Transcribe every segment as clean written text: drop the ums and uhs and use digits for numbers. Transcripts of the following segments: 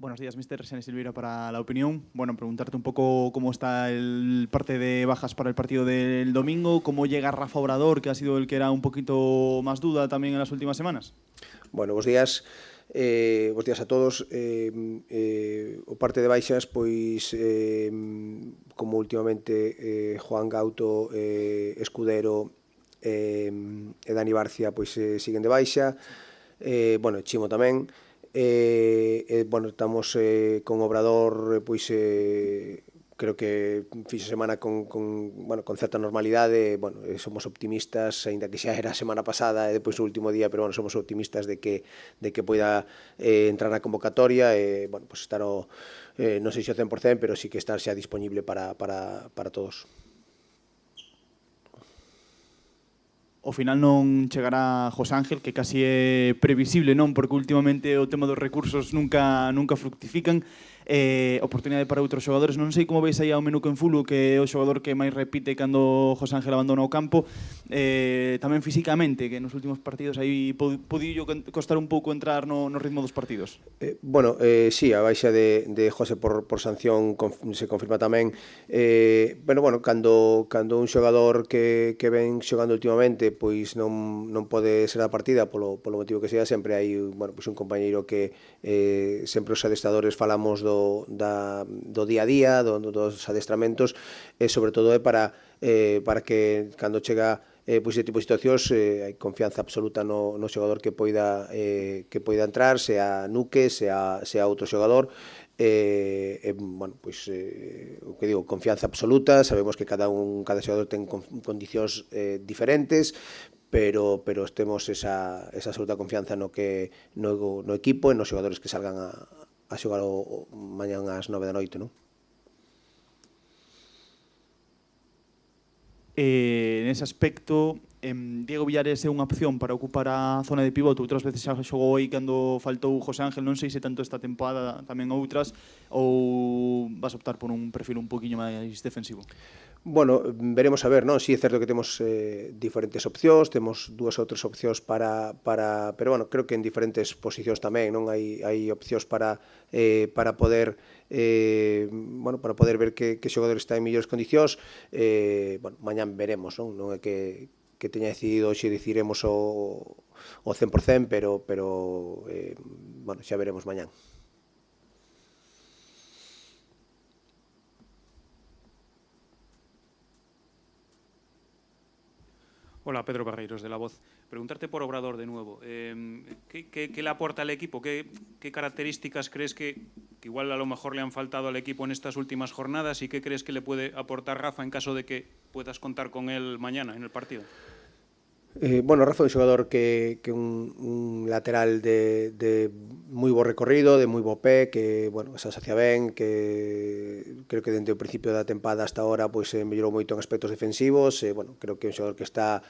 Buenos días, mister. Xani Silveira para La Opinión. Bueno, preguntarte un poco cómo está el parte de bajas para el partido del domingo, cómo llega Rafa Obrador, que ha sido el que era un poquito más duda también en las últimas semanas. Bueno, bos días. Bos días a todos. O parte de baixas, pois, como últimamente Juan Gauto, Escudero e Dani Barcia pois, siguen de baixa. Bueno, Chimo tamén. Bueno, estamos con Obrador, pois, creo que fixo semana con certa normalidade. Bueno, somos optimistas, aínda que xa era a semana pasada e depois o último día, pero bueno, somos optimistas de que poida entrar na convocatoria e, bueno, pues estar non sei se o 100%, pero sí que estar xa disponible para todos. Ao final non chegará José Ángel, que casi é previsible, non? Porque últimamente o tema dos recursos nunca fructifican. Oportunidade para outros xogadores. Non sei como veis aí ao Menuco en Fulo, que é o xogador que máis repite cando José Ángel abandona o campo. Tamén físicamente, que nos últimos partidos aí podillo costar un pouco entrar no ritmo dos partidos. Bueno, sí, a baixa de José por sanción se confirma tamén. Pero bueno, cando un xogador que ven xogando últimamente pois non pode ser a partida polo motivo que sea, sempre hai, bueno, pois un compañeiro que sempre os adestradores falamos do día a día, dos adestramentos, e sobre todo é para que cando chega pois ese tipo de situacións hai confianza absoluta no xogador que poida entrar, sea Nuque, sea outro xogador. Bueno, pois o que digo, confianza absoluta. Sabemos que cada xogador ten condicións diferentes, pero temos esa absoluta confianza no equipo e nos xogadores que salgan a xogar mañán ás 9 da noite, non? Nese aspecto, Diego Villares é unha opción para ocupar a zona de pivote. Outras veces xa xogou aí cando faltou José Ángel. Non sei se tanto esta temporada, tamén outras, ou vas optar por un perfil un poquinho máis defensivo? Bueno, veremos a ver, non? Si é certo que temos diferentes opcións, temos dúas ou tres opcións pero bueno, creo que en diferentes posicións tamén, non? Hai opcións para poder bueno, para poder ver que xogador está en mellores condicións. Bueno, mañán veremos, non? Non é que teña decidido hoxe diciremos o 100%, pero bueno, xa veremos mañán. Hola, Pedro Barreiros, de La Voz. Preguntarte por Obrador de nuevo. ¿Qué le aporta al equipo? ¿Qué características crees que igual a lo mejor le han faltado al equipo en estas últimas jornadas y qué crees que le puede aportar Rafa en caso de que puedas contar con él mañana en el partido? Bueno, Rafa é un xogador que un lateral de moi bo recorrido, de moi bo pé, que, bueno, se asocia ben, que creo que dende o principio da tempada hasta ahora pois mellorou moito en aspectos defensivos. Bueno, creo que é un xogador que está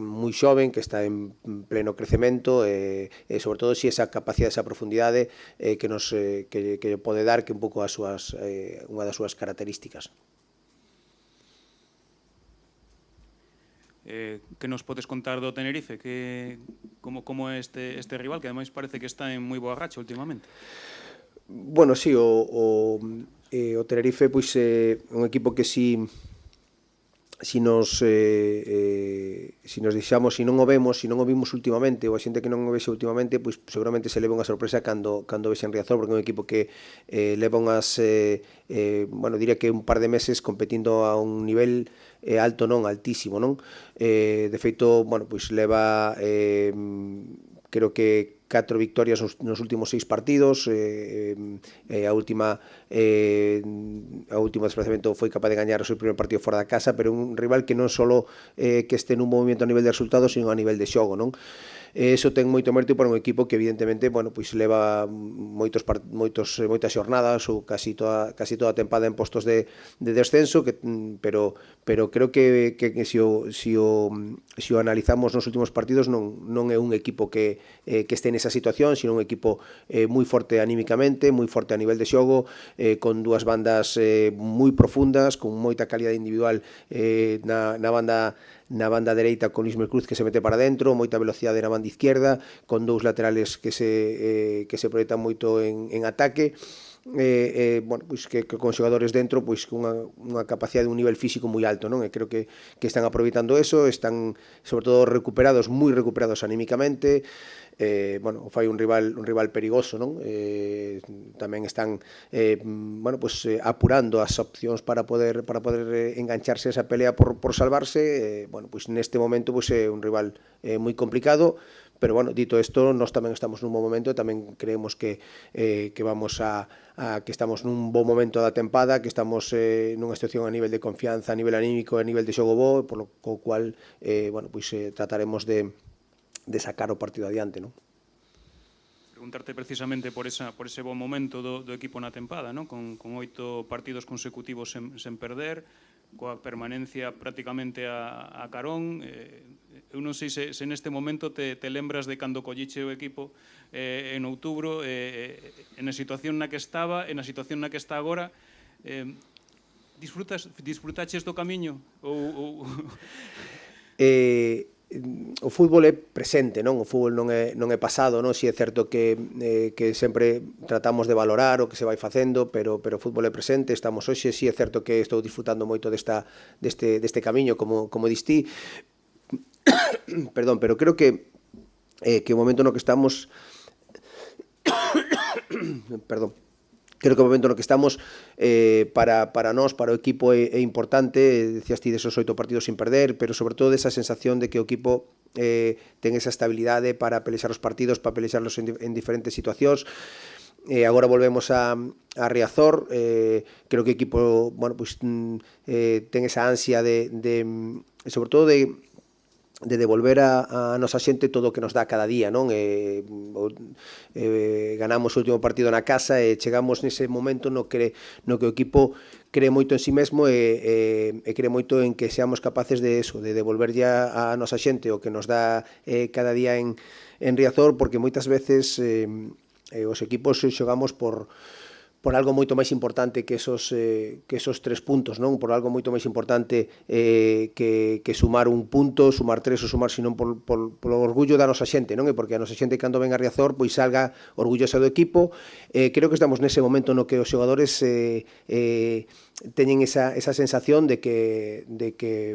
moi xoven, que está en pleno crecemento, e sobre todo si esa capacidade, esa profundidade que nos pode dar, que un pouco unha das súas características. Que nos podes contar do Tenerife? Como é este rival, que ademais parece que está en moi boa racha últimamente? Bueno, sí, o Tenerife pois é un equipo que si nos deixamos, si non o vimos últimamente, ou a xente que non o vexe últimamente, pois seguramente se leva unha sorpresa cando vexe en Riazor, porque é un equipo que leva unhas, bueno, diría que un par de meses competindo a un nivel alto, non, altísimo, non? De feito, bueno, pois leva creo que 4 victorias nos últimos 6 partidos. A última desplazamento foi capaz de gañar o seu primer partido fora da casa, pero un rival que non só que este nun movimento a nivel de resultados, sino a nivel de xogo, non? Eso ten moito mérito para un equipo que evidentemente, bueno, pois leva moitas xornadas ou casi toda a tempada en postos de descenso, pero creo que se o analizamos nos últimos partidos non é un equipo que este nesa situación, sino un equipo moi forte anímicamente, moi forte a nivel de xogo, con dúas bandas moi profundas, con moita calidade individual na banda na banda dereita con Ismael Cruz que se mete para dentro, moita velocidade na banda izquierda, con dous laterales que se proyectan moito en ataque, bueno, pois que con xogadores dentro pois unha capacidade de un nivel físico moi alto, non? E creo que están aproveitando eso, están sobre todo recuperados, moi recuperados anímicamente. Bueno, fai un rival perigoso, non? Tamén están bueno, pues, apurando as opcións para poder engancharse a esa pelea por salvarse. Bueno, pues neste momento pues, é un rival moi complicado, pero bueno, dito isto, nós tamén estamos nun bon momento e tamén creemos que vamos que estamos nun bon momento da tempada, que estamos nunha situación a nivel de confianza, a nivel anímico, a nivel de xogo bo, por lo cual bueno, pues, trataremos de sacar o partido adiante, non? Preguntarte precisamente por ese bom momento do equipo na tempada, non? Con 8 partidos consecutivos sen perder, coa permanencia prácticamente a carón. Eu non sei se neste momento te lembras de cando colliche o equipo en outubro, na situación na que estaba, e na situación na que está agora. Disfrutaches do camiño? O fútbol é presente, non? O fútbol non é pasado, non? Si é certo que sempre tratamos de valorar o que se vai facendo, pero o fútbol é presente, estamos hoxe, si é certo que estou disfrutando moito deste camiño, como distí, perdón, pero creo que o momento no que estamos perdón, creo que o momento no que estamos para nós, para o equipo é importante. Decías ti desos 8 partidos sin perder, pero sobre todo desa sensación de que o equipo ten esa estabilidade para pelexar os partidos, para pelexarlos en diferentes situacións. Agora volvemos a Riazor. Creo que o equipo, bueno, pues, ten esa ansia sobre todo de devolver a nosa xente todo o que nos dá cada día, non? Ganamos o último partido na casa e chegamos nese momento no que o equipo cree moito en si mesmo e cree moito en que seamos capaces de eso, de devolverlle a nosa xente o que nos dá cada día en Riazor, porque moitas veces os equipos xogamos por algo moito máis importante que esos 3 puntos, non? Por algo moito máis importante que sumar un punto, sumar 3 ou sumar, senón por orgullo da nosa xente, non? E porque a nosa xente cando ven a Riazor pois salga orgullosa do equipo. Creo que estamos nese momento no que os xogadores teñen esa sensación de que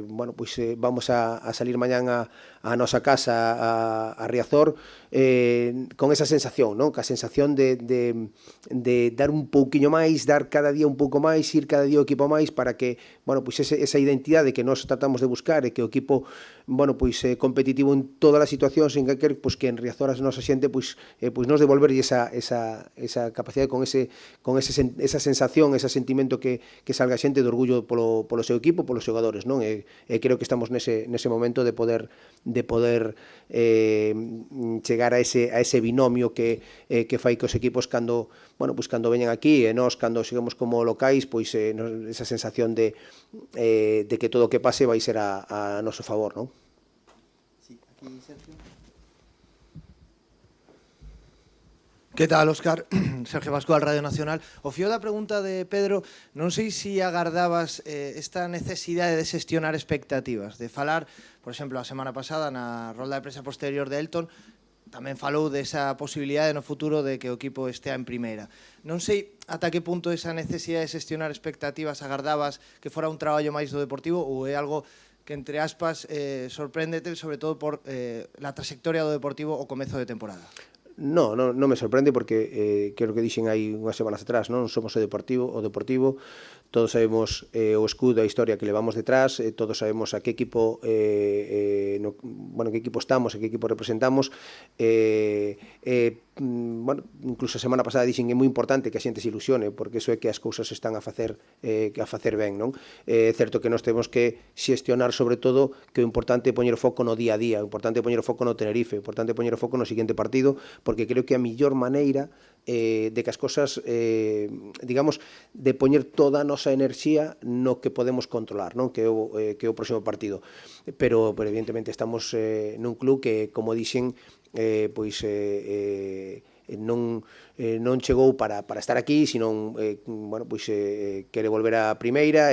bueno, pois vamos a salir mañán a nosa casa a Riazor con esa sensación, non? Ca sensación de dar un pouquiño máis, dar cada día un pouco máis, ir cada día o equipo máis para que, bueno, pois esa identidade que nós tratamos de buscar e que o equipo, bueno, pois competitivo en todas as situacións en que pois que en Riazor a nosa xente pois nos devolverlle esa capacidade con esa sensación, ese sentimento que salga a xente de orgullo polo seu equipo, polos xogadores, non? E creo que estamos nese momento de poder chegar a ese binomio que fai que os equipos cando veñen aquí e nós cando seguimos como locais, pois esa sensación de que todo o que pase vai ser a noso favor, non? Sí, aquí Sergio. Que tal, Óscar? Sergio Pascual, Radio Nacional. O fío da pregunta de Pedro, non sei se agardabas esta necesidade de xestionar expectativas, de falar, por exemplo, a semana pasada na rolda de prensa posterior de Elton, tamén falou desa posibilidade no futuro de que o equipo estea en primeira. Non sei ata que punto esa necesidade de xestionar expectativas agardabas que fora un traballo máis do Deportivo ou é algo que, entre aspas, sorpréndete, sobre todo por la trayectoria do Deportivo o comezo de temporada. Non me sorprende porque creo que dixen aí unhas semanas atrás, non somos o Deportivo, todos sabemos o escudo, a historia que levamos detrás, todos sabemos a que equipo que equipo estamos, a que equipo representamos. Bueno, incluso a semana pasada dixen que é moi importante que a xente se ilusione, porque iso é que as cousas están a facer ben, non? É certo que nós temos que xestionar sobre todo que o importante é poñer o foco no día a día, o importante é poñer o foco no Tenerife, o importante é poñer o foco no seguinte partido, porque creo que a mellor maneira de que as cosas, digamos, de poñer toda a nosa enerxía no que podemos controlar, non? Que é o próximo partido. Pero evidentemente estamos nun club que, como dixen, pois non chegou para estar aquí, senón bueno, pois quere volver á primeira.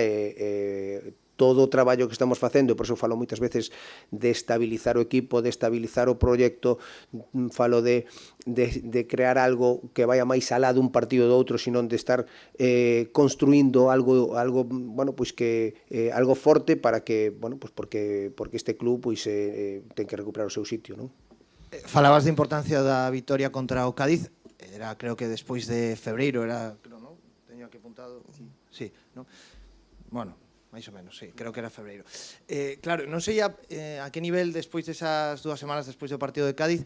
todo o traballo que estamos facendo, e por iso falo moitas veces de estabilizar o equipo, de estabilizar o proxecto, falo de crear algo que vaya máis alá dun partido do outro, senón de estar construindo algo bueno, pois que algo forte para que, bueno, pois porque este club pois ten que recuperar o seu sitio, non? Falabas de importancia da vitoria contra o Cádiz, era creo que despois de febreiro, era, creo, non? Teño aquí apuntado. Sí, non? Bueno, máis ou menos, sí, creo que era febreiro. Claro, non sei a que nivel despois desas 2 semanas despois do partido de Cádiz,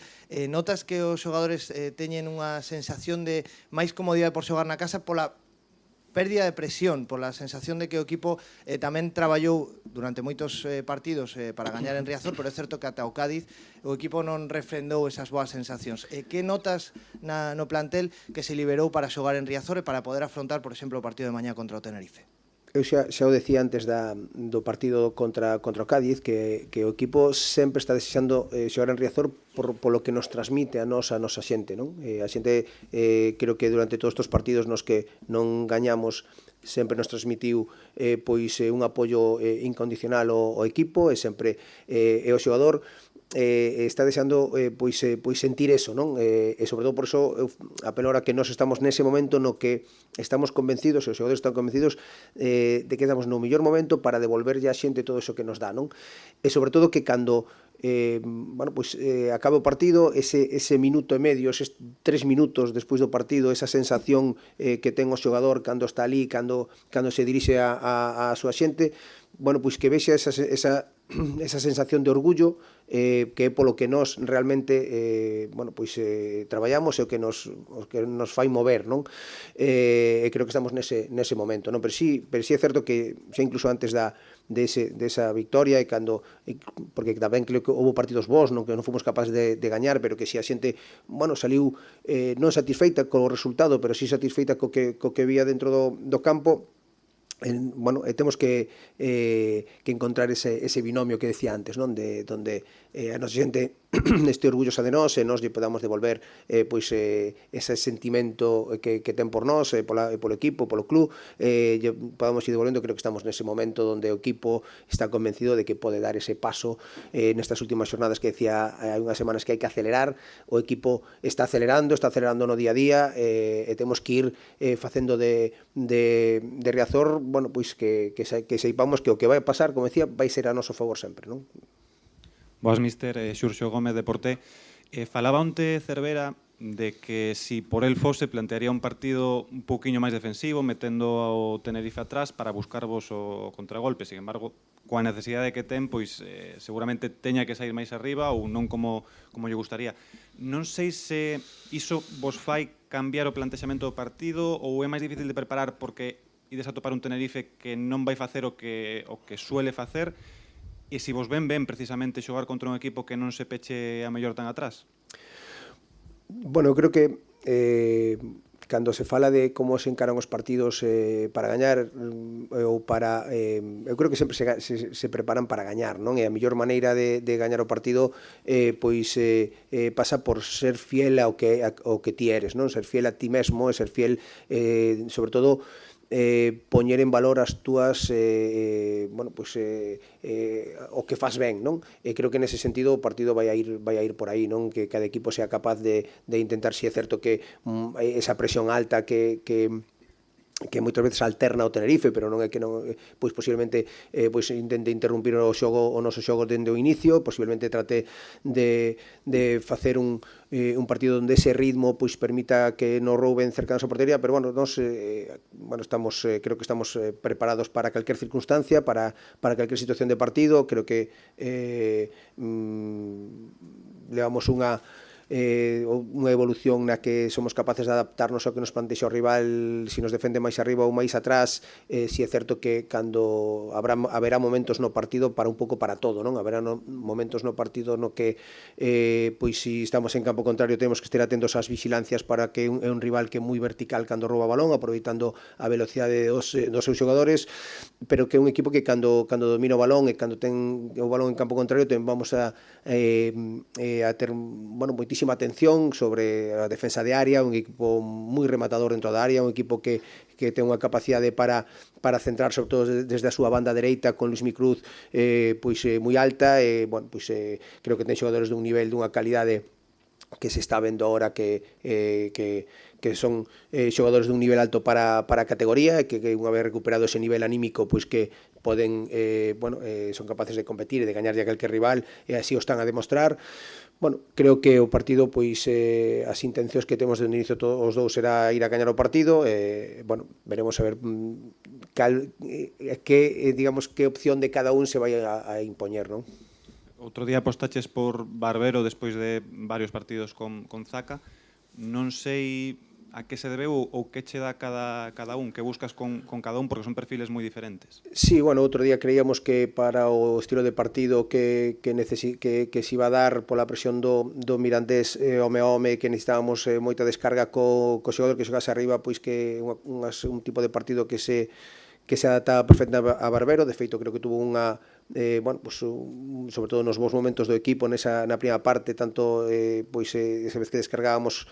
notas que os xogadores teñen unha sensación de máis comodidade por xogar na casa pola pérdida de presión, pola sensación de que o equipo tamén traballou durante moitos partidos para gañar en Riazor, pero é certo que ata o Cádiz o equipo non refrendou esas boas sensacións. Que notas no plantel que se liberou para xogar en Riazor e para poder afrontar, por exemplo, o partido de mañá contra o Tenerife? Eu xa o decía antes do partido contra o Cádiz, que o equipo sempre está desexando xogar en Riazor polo que nos transmite a nosa xente, non? A xente, creo que durante todos estes partidos nos que non gañamos, sempre nos transmitiu pois un apoio incondicional ao equipo, e sempre o xogador está desexando pois sentir eso, non? E sobre todo por iso eu apelo ahora que nós estamos nese momento no que estamos convencidos, os xogadores están convencidos de que estamos no mellor momento para devolverlle á xente todo iso que nos dá, non? E sobre todo que cando bueno, pois, acabe o partido, ese minuto e medio, eses 3 minutos despois do partido, esa sensación que ten o xogador cando está ali, cando se dirixe a súa xente, bueno, pois que vexa esa sensación de orgullo que é polo que nós realmente bueno, pois, traballamos e o que nos fai mover, non? E creo que estamos nese momento, non? Pero sí é certo que xa incluso antes desa victoria e cando, porque tamén creo que houve partidos bons, non, que non fomos capaces de gañar, pero que si a xente, bueno, saliu non satisfeita co resultado, pero si satisfeita co que vía dentro do campo. Bueno, temos que encontrar ese binomio que decía antes, non? Donde a nosa xente este orgullosa de nós e nós lle podamos devolver pois ese sentimento que ten por nós, polo equipo, polo club, lle podamos ir devolvendo. Creo que estamos nese momento onde o equipo está convencido de que pode dar ese paso nestas últimas xornadas que decía hai unhas semanas que hai que acelerar. O equipo está acelerando no día a día, e temos que ir facendo de Riazor, bueno, pois que seipamos que o que vai pasar, como decía, vai ser a noso favor sempre, non? Boas, mister, Xurxo Gómez de Porté. Falaba onte Cervera de que si por el fose plantearía un partido un poquinho máis defensivo, metendo ao Tenerife atrás para buscarvos o contragolpe. Sin embargo, coa necesidade que ten, pois seguramente teña que sair máis arriba ou non como lle gustaría. Non sei se iso vos fai cambiar o plantexamento do partido ou é máis difícil de preparar porque ides a topar un Tenerife que non vai facer o que suele facer. E se vos ben precisamente xogar contra un equipo que non se peche a mellor tan atrás? Bueno, eu creo que cando se fala de como se encaran os partidos para gañar ou para... eu creo que sempre se preparan para gañar, non? E a mellor maneira de gañar o partido pois pasa por ser fiel ao que ti eres, non? Ser fiel a ti mesmo e ser fiel, sobre todo, poñer en valor as túas bueno, pois, o que faz ben, non? E creo que nese sentido o partido vai a ir por aí, non? Que cada equipo sea capaz de intentar, si é certo que esa presión alta que moitas veces alterna o Tenerife, pero non é que non, pois posiblemente pois intente interrumpir o noso xogo dende o inicio, posiblemente trate de facer un partido onde ese ritmo pois permita que non rouben cerca da nosa portería, pero bueno, nós estamos, creo que estamos preparados para calquer circunstancia, para calquer situación de partido. Creo que levamos unha evolución na que somos capaces de adaptarnos ao que nos plantexa o rival, se nos defende máis arriba ou máis atrás. Si é certo que cando haberá momentos no partido para un pouco para todo, non? Haberá momentos no partido no que pois se estamos en campo contrario temos que estar atentos ás vigilancias para que é un rival que é moi vertical cando rouba balón, aproveitando a velocidade dos seus xogadores, pero que é un equipo que cando domina o balón e cando ten o balón en campo contrario vamos a ter, bueno, moitísimas moitísima atención sobre a defensa de área, un equipo moi rematador dentro da área, un equipo que ten unha capacidade para centrar sobre todo desde a súa banda dereita con Luismi Cruz moi alta, bueno, creo que ten xogadores dun nivel, dunha calidade que se está vendo ahora que son xogadores dun nivel alto para a categoría e que unha vez recuperado ese nivel anímico pois que poden, son capaces de competir e de gañarlle a calquer rival e así o están a demostrar. Bueno, creo que o partido, pois, as intencións que temos de inicio todos os dous será ir a gañar o partido, bueno, veremos a ver digamos, que opción de cada un se vai a impoñer, non? Outro día apostaches por Barbero despois de varios partidos con Zaka. Non sei a que se debeu ou que che dá cada un, que buscas con cada un, porque son perfiles moi diferentes. Sí, bueno, outro día creíamos que para o estilo de partido que se iba a dar pola presión do Mirandés home a home, que necesitábamos moita descarga co xogador que xogase arriba, pois que un tipo de partido que se adaptaba perfectamente a Barbero. De feito, creo que tuvo unha bueno, pues, sobre todo nos bons momentos do equipo na primeira parte, tanto esa vez que descargábamos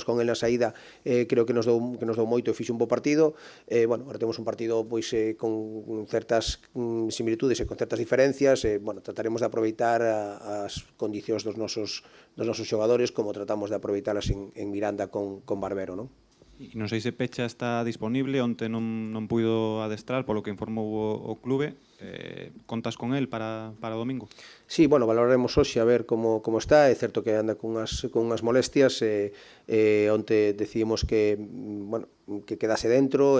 con el na saída, creo que nos dou moito e fixe un bo partido. Bueno, agora temos un partido pois con certas similitudes e con certas diferencias, bueno, trataremos de aproveitar as condicións dos nosos xogadores como tratamos de aproveitalas en Miranda con Barbero, non? E non sei se Pecha está disponible, onte non puido adestrar, polo que informou o clube. Contas con el para o domingo? Sí, bueno, valoraremos hoxe a ver como está. É certo que anda con unhas molestias. Onte decidimos que, bueno, que quedase dentro,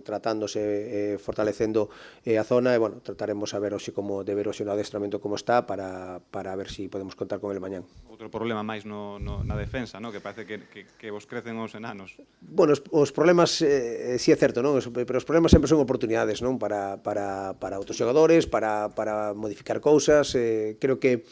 tratándose, fortalecendo a zona, e, bueno, trataremos a ver hoxe de ver hoxe no adestramento como está para ver se podemos contar con el mañán. Outro problema máis na defensa, ¿no? Que parece que vos crecen os enanos. Bueno, os problemas, sí é certo, non? Pero os problemas sempre son oportunidades, non? Para outros xogadores, para modificar cousas. Creo que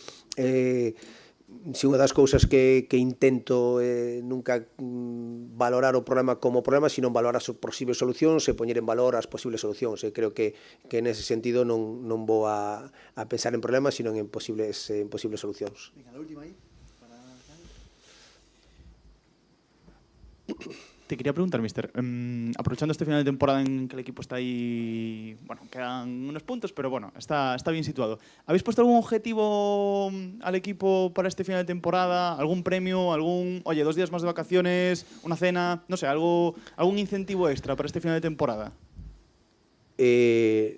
si unha das cousas que intento nunca valorar o problema como problema, sino valorar as posibles solucións e poñer en valor as posibles solucións. Creo que nese sentido non vou a pensar en problemas, sino en posibles solucións. Venga, la última aí. Te quería preguntar, mister, aprovechando este final de temporada en que el equipo está ahí, bueno, quedan unos puntos, pero bueno, está bien situado. ¿Habéis puesto algún objetivo al equipo para este final de temporada? ¿Algún premio? Oye, 2 días más de vacaciones, una cena? No sé, algún incentivo extra para este final de temporada?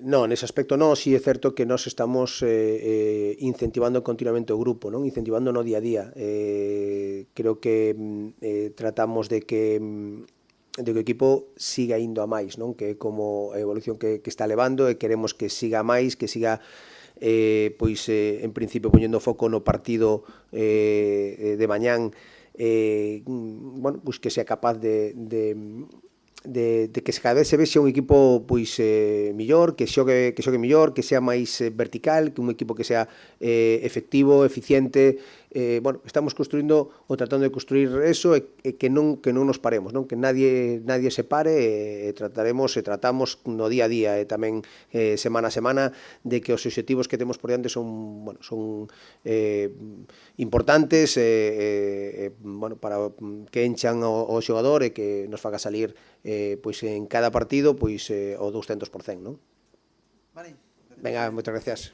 No, nese aspecto non. Si é certo que nós estamos incentivando continuamente o grupo, non? Incentivando no día a día. Creo que tratamos de que o equipo siga indo a máis, non? Que é como a evolución que está levando, e queremos que siga máis, que siga pois en principio poñendo foco no partido de mañán, bueno, pois que sea capaz de que cada vez se vexe un equipo pois millor, que xogue millor, que sea máis vertical, que un equipo que sea efectivo, eficiente. Bueno, estamos construindo ou tratando de construir eso, e que non nos paremos, non? Que nadie se pare, e tratamos no día a día e tamén semana a semana de que os obxectivos que temos por diante son importantes, bueno, para que enchan o xogador e que nos faga salir pois en cada partido pois o 200%, non? Vale. Venga, moitas gracias.